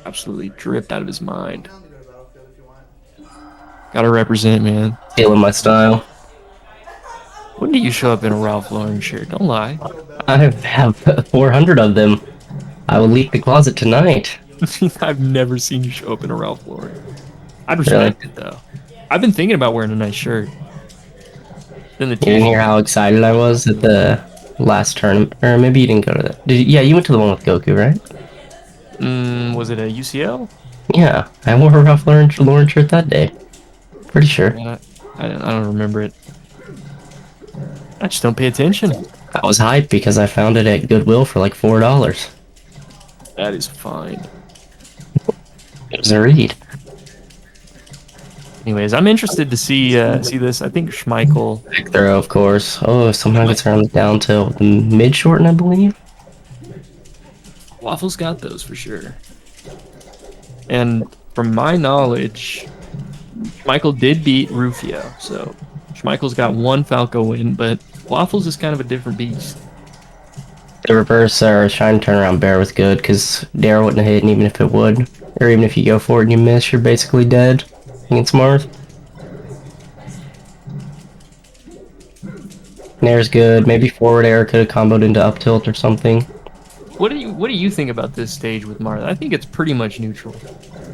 absolutely dripped out of his mind. Gotta represent, man. Feeling my style. When do you show up in a Ralph Lauren shirt? Don't lie. I have 400 of them. I will leak the closet tonight. I've never seen you show up in a Ralph Lauren. I'd Really? respect it though. I've been thinking about wearing a nice shirt. Then the You didn't t-shirt. hear how excited I was at the last tournament, or maybe you didn't go to that. Yeah, you went to the one with Goku, right? Was it a UCL? Yeah, I wore a Ralph Lauren shirt that day. Pretty sure. Yeah, I don't remember it. I just don't pay attention. I was hyped because I found it at Goodwill for like $4. That is fine. It was a read. Anyways, I'm interested to see this. I think Schmeichel. Back throw, of course. Oh, somehow gets around the down tilt. The mid shorten, I believe. Waffles got those for sure. And from my knowledge, Schmeichel did beat Rufio, so Schmeichel's got one Falco win, but Waffles is kind of a different beast. The reverse or shine turnaround bear was good because Dare wouldn't have hit, and even if it would, or even if you go for it and you miss, you're basically dead against Marth. Nair's good. Maybe forward air could have comboed into up tilt or something. What do you think about this stage with Martha? I think it's pretty much neutral.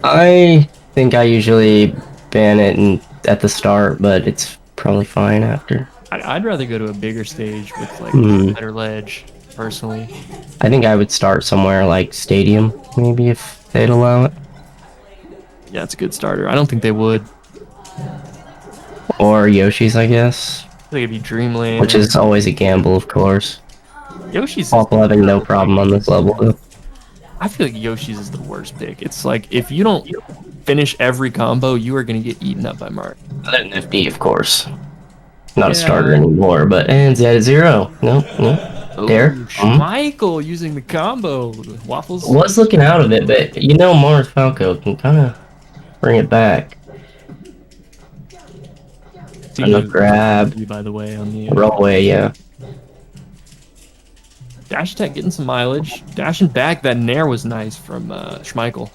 I think I usually ban it at the start, but it's probably fine after. I'd rather go to a bigger stage with like better ledge, personally. I think I would start somewhere like Stadium, maybe if they'd allow it. Yeah, it's a good starter. I don't think they would. Or Yoshi's, I guess. I think it'd be Dreamland. Which is always a gamble, of course. Yoshi's. Waffle having no problem on this level. I feel like Yoshi's is the worst pick. It's like if you don't finish every combo, you are gonna get eaten up by Mark. Other than FD, of course. Not a starter anymore, but and Z at 0. Nope. Oh, Dare. Schmeichel using the combo. Waffles Was looking out of it, but you know Mars Falco can kind of bring it back. Enough grab. By the way, on the Roll away, yeah. dash attack getting some mileage. Dashing back, that nair was nice from Schmeichel.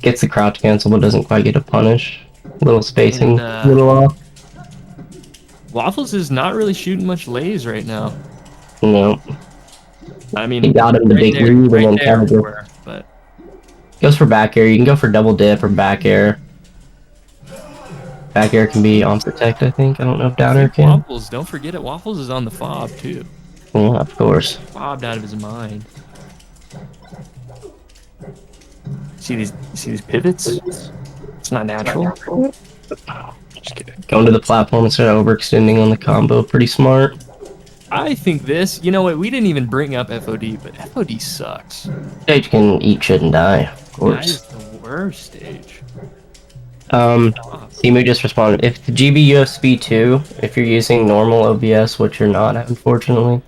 Gets the crouch cancel, but doesn't quite get a punish. Little spacing, And, little off. Waffles is not really shooting much lays right now. No. I mean, He got him the big lead and then kind of but goes for back air. You can go for double dip or back air. Back air can be on protect, I think. I don't know if down air can. Waffles, don't forget it. Waffles is on the fob too. Yeah, of course. Fobbed out of his mind. See these pivots? It's not natural. Just kidding. Going to the platform instead of overextending on the combo. Pretty smart. I think this, you know what, we didn't even bring up FOD, but FOD sucks. Stage can eat shit and die, of That course. is the worst stage. Timu just responded. If the GB USB 2, if you're using normal OBS, which you're not, unfortunately.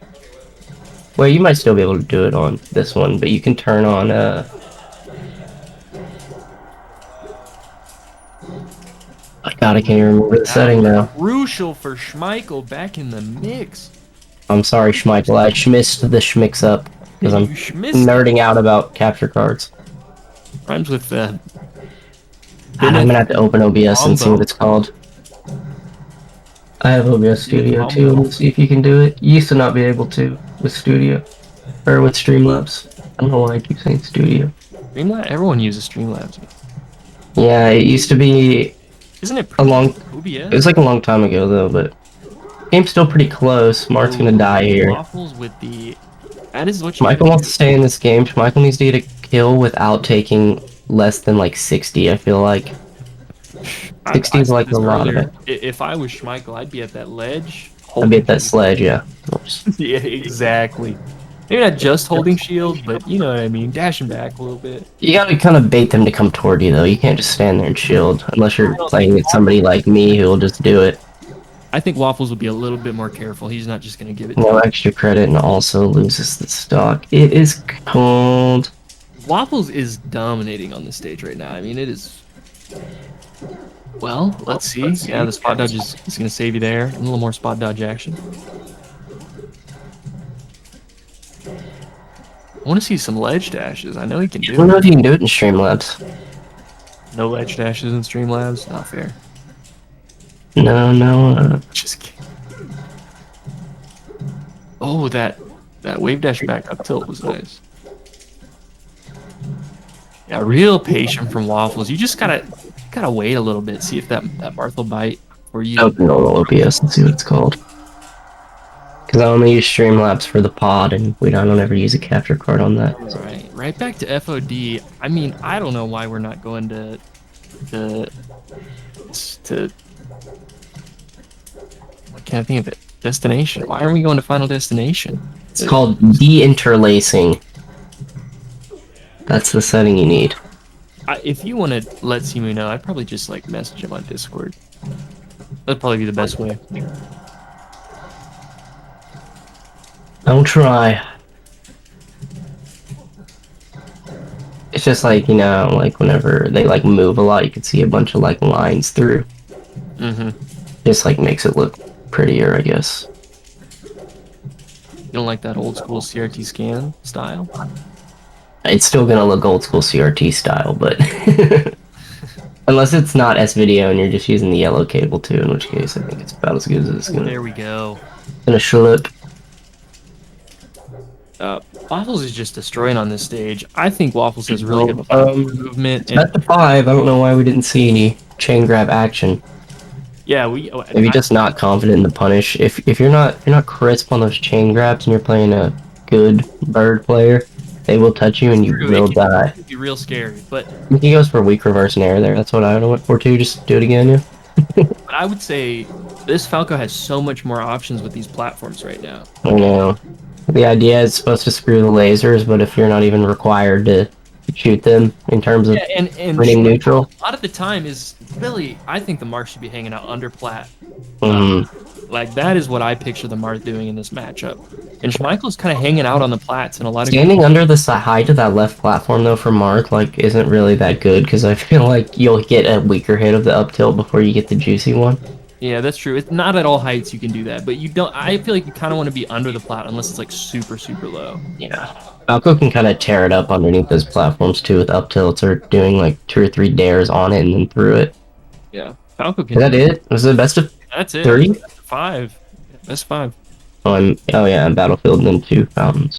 Well, you might still be able to do it on this one, but you can turn on, God, I can't even remember the setting now. Crucial for Schmeichel back in the mix. I'm sorry, Shmichael. I schmissed the schmicks up because I'm nerding out about capture cards. Rhymes with I'm gonna have to open OBS and see what it's called. I have OBS Studio too. Let's see if you can do it. You used to not be able to with Studio or with Streamlabs. I don't know why I keep saying Studio. Streamlabs? Everyone uses Streamlabs. Yeah, it used to be. Isn't it a long? OBS? It was like a long time ago though, but game's still pretty close. Mark's gonna die here. Waffles with the. That is what you. Michael wants to stay in this game. Michael needs to get a kill without taking less than like 60. I feel like 60 is like a lot of it. If I was Schmeichel, I'd be at that ledge. I'd be at that sledge, yeah. Yeah, exactly. Maybe not just holding shield, but you know what I mean. Dashing back a little bit. You gotta kind of bait them to come toward you, though. You can't just stand there and shield, unless you're playing with somebody like me who will just do it. I think Waffles will be a little bit more careful. He's not just gonna give it. No extra credit, and also loses the stock. It is cold. Waffles is dominating on the stage right now. I mean, it is. Well, let's see. Yeah, the spot dodge is going to save you there. A little more spot dodge action. want to see some ledge dashes. I know he can I do don't know it. if you can do it in Streamlabs. No ledge dashes in Streamlabs. Not fair. No. Just kidding. Oh, that wave dash back up tilt was nice. Yeah, real patient from Waffles. You just gotta wait a little bit, see if that Marth will bite for you. Open normal OBS and see what it's called. Because I only use Streamlabs for the pod, and I don't ever use a capture card on that. Right back to FOD. I mean, I don't know why we're not going to what can't I think of it? Destination. Why aren't we going to Final Destination? It's called de-interlacing. That's the setting you need. If you want to let Simu know, I'd probably just like message him on Discord. That'd probably be the best way. Don't try. It's just like, you know, like whenever they like move a lot, you can see a bunch of like lines through. Just like makes it look prettier, I guess. You don't like that old school CRT scan style? It's still gonna look old school CRT style, but unless it's not S-Video and you're just using the yellow cable too, in which case I think it's about as good as it's gonna. There we go. Gonna slip. Waffles is just destroying on this stage. I think Waffles has really good movement. At the 5, I don't know why we didn't see any chain grab action. Yeah, Maybe just not confident in the punish. If you're not crisp on those chain grabs and you're playing a good bird player, they will touch you and you will die. It'd be real scary, but He goes for weak reverse nair there. That's what I went for too. Just do it again, yeah. but I would say this Falco has so much more options with these platforms right now. I know. The idea is supposed to screw the lasers, but if you're not even required to shoot them in terms of winning neutral. A lot of the time is really, I think the Marth should be hanging out under plat. Like, that is what I picture the Marth doing in this matchup. And Shmichael's kind of hanging out on the plats, and a lot of standing under the height of that left platform though for Marth like isn't really that good because I feel like you'll get a weaker hit of the up tilt before you get the juicy one. Yeah, that's true. It's not at all heights you can do that, but you don't. I feel like you kind of want to be under the plat unless it's like super low. Yeah, Falco can kind of tear it up underneath those platforms too with up tilts or doing like 2 or 3 dares on it and then through it. Yeah, Falco can. Is that it? Was it best of? That's it. 3? Best of 5. Best 5. Oh yeah, I'm Battlefield and then 2 fountains.